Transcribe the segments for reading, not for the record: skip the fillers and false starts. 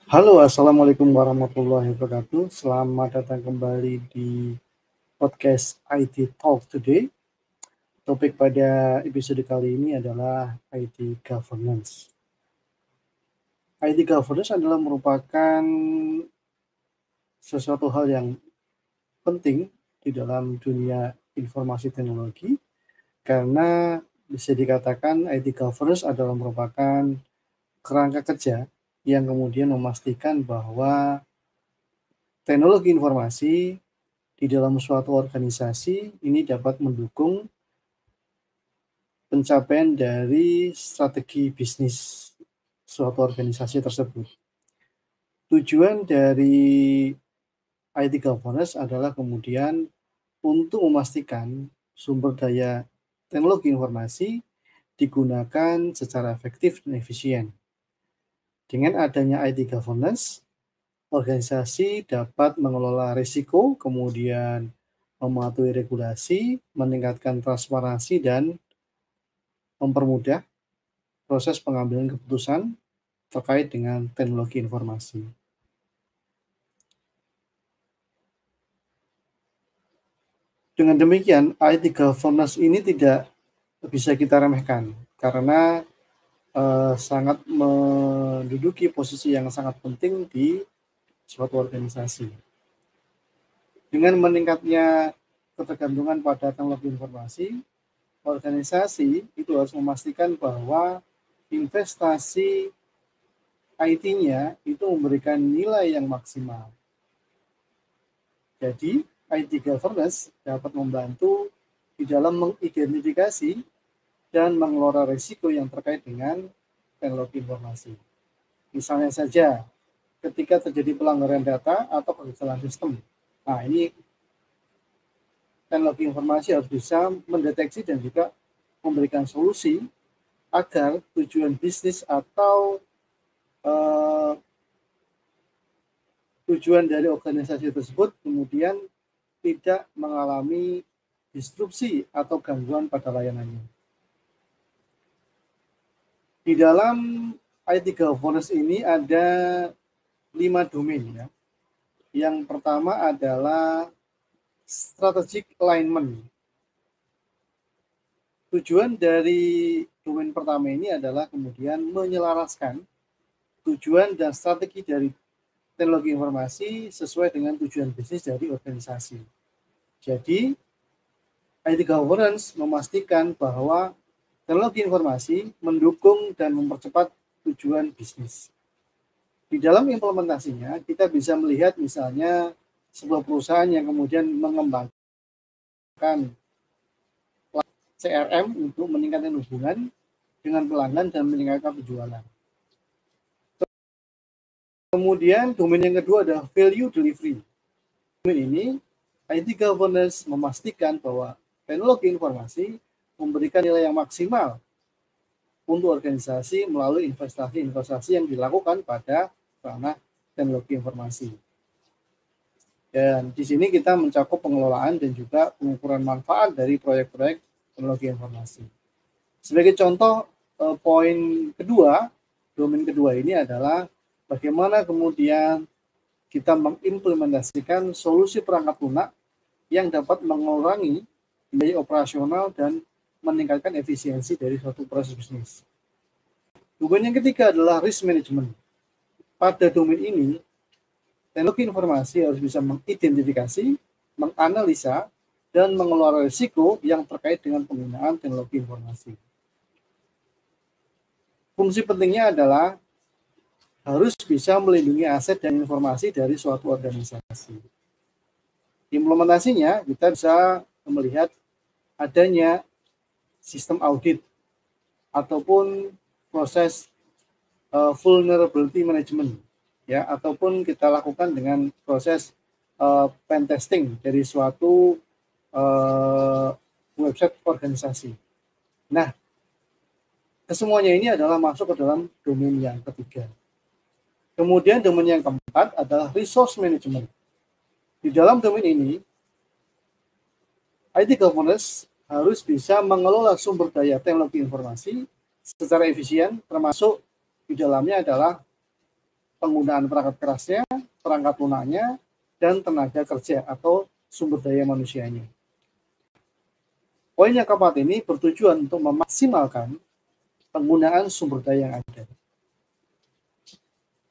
Halo, assalamualaikum warahmatullahi wabarakatuh. Selamat datang kembali di podcast IT Talk Today. Topik pada episode kali ini adalah IT Governance. IT Governance adalah merupakan sesuatu hal yang penting di dalam dunia informasi teknologi karena bisa dikatakan IT Governance adalah merupakan kerangka kerja yang kemudian memastikan bahwa teknologi informasi di dalam suatu organisasi ini dapat mendukung pencapaian dari strategi bisnis suatu organisasi tersebut. Tujuan dari IT governance adalah kemudian untuk memastikan sumber daya teknologi informasi digunakan secara efektif dan efisien. Dengan adanya IT governance, organisasi dapat mengelola risiko, kemudian mematuhi regulasi, meningkatkan transparansi, dan mempermudah proses pengambilan keputusan terkait dengan teknologi informasi. Dengan demikian, IT governance ini tidak bisa kita remehkan karena sangat menduduki posisi yang sangat penting di suatu organisasi. Dengan meningkatnya ketergantungan pada teknologi informasi, organisasi itu harus memastikan bahwa investasi IT-nya itu memberikan nilai yang maksimal. Jadi, IT governance dapat membantu di dalam mengidentifikasi dan mengelola risiko yang terkait dengan teknologi informasi. Misalnya saja, ketika terjadi pelanggaran data atau kegagalan sistem. Nah, ini teknologi informasi harus bisa mendeteksi dan juga memberikan solusi agar tujuan bisnis atau tujuan dari organisasi tersebut kemudian tidak mengalami disrupsi atau gangguan pada layanannya. Di dalam IT governance ini ada 5 domain ya. Yang pertama adalah strategic alignment. Tujuan dari domain pertama ini adalah kemudian menyelaraskan tujuan dan strategi dari teknologi informasi sesuai dengan tujuan bisnis dari organisasi. Jadi, IT governance memastikan bahwa teknologi informasi mendukung dan mempercepat tujuan bisnis. Di dalam implementasinya, kita bisa melihat misalnya sebuah perusahaan yang kemudian mengembangkan CRM untuk meningkatkan hubungan dengan pelanggan dan meningkatkan penjualan. Kemudian domain yang kedua adalah value delivery. Domain ini, IT governance memastikan bahwa teknologi informasi memberikan nilai yang maksimal untuk organisasi melalui investasi-investasi yang dilakukan pada ranah teknologi informasi. Dan di sini kita mencakup pengelolaan dan juga pengukuran manfaat dari proyek-proyek teknologi informasi. Sebagai contoh, poin kedua, domain kedua ini adalah bagaimana kemudian kita mengimplementasikan solusi perangkat lunak yang dapat mengurangi biaya operasional dan meningkatkan efisiensi dari suatu proses bisnis. Domain yang ketiga adalah risk management. Pada domain ini, teknologi informasi harus bisa mengidentifikasi, menganalisa, dan mengelola risiko yang terkait dengan penggunaan teknologi informasi. Fungsi pentingnya adalah harus bisa melindungi aset dan informasi dari suatu organisasi. Implementasinya, kita bisa melihat adanya sistem audit ataupun proses vulnerability management, ya, ataupun kita lakukan dengan proses pen testing dari suatu website organisasi. Nah, kesemuanya ini adalah masuk ke dalam domain yang ketiga. Kemudian domain yang keempat adalah resource management. Di dalam domain ini, IT governance harus bisa mengelola sumber daya teknologi informasi secara efisien, termasuk di dalamnya adalah penggunaan perangkat kerasnya, perangkat lunaknya, dan tenaga kerja atau sumber daya manusianya. Poin yang keempat ini bertujuan untuk memaksimalkan penggunaan sumber daya yang ada.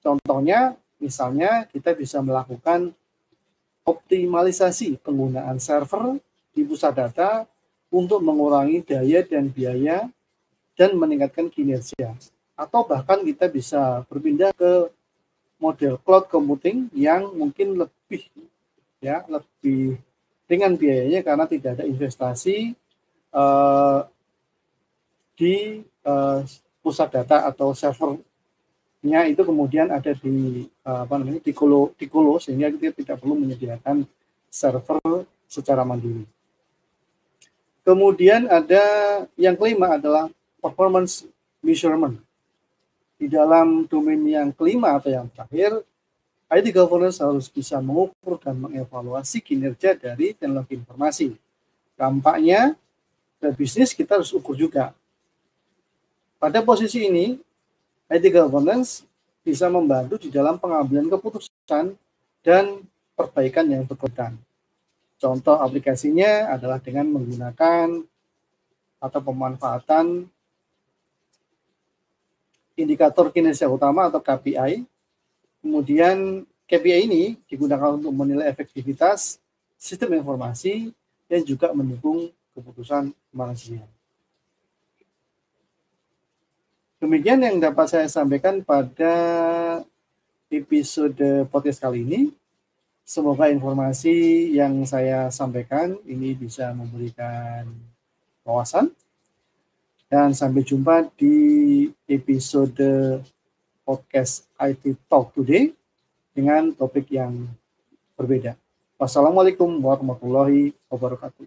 Contohnya, misalnya kita bisa melakukan optimalisasi penggunaan server di pusat data untuk mengurangi daya dan biaya dan meningkatkan kinerja. Atau bahkan kita bisa berpindah ke model cloud computing yang mungkin lebih ringan biayanya karena tidak ada investasi di pusat data atau servernya itu kemudian ada di Colo sehingga kita tidak perlu menyediakan server secara mandiri. Kemudian ada yang kelima adalah performance measurement. Di dalam domain yang kelima atau yang terakhir, IT governance harus bisa mengukur dan mengevaluasi kinerja dari teknologi informasi. Dampaknya ke bisnis kita harus ukur juga. Pada posisi ini, IT governance bisa membantu di dalam pengambilan keputusan dan perbaikan yang berkelanjutan. Contoh aplikasinya adalah dengan menggunakan atau pemanfaatan indikator kinerja utama atau KPI. Kemudian KPI ini digunakan untuk menilai efektivitas sistem informasi dan juga mendukung keputusan manusia. Demikian yang dapat saya sampaikan pada episode podcast kali ini. Semoga informasi yang saya sampaikan ini bisa memberikan wawasan. Dan sampai jumpa di episode podcast IT Talk Today dengan topik yang berbeda. Wassalamualaikum warahmatullahi wabarakatuh.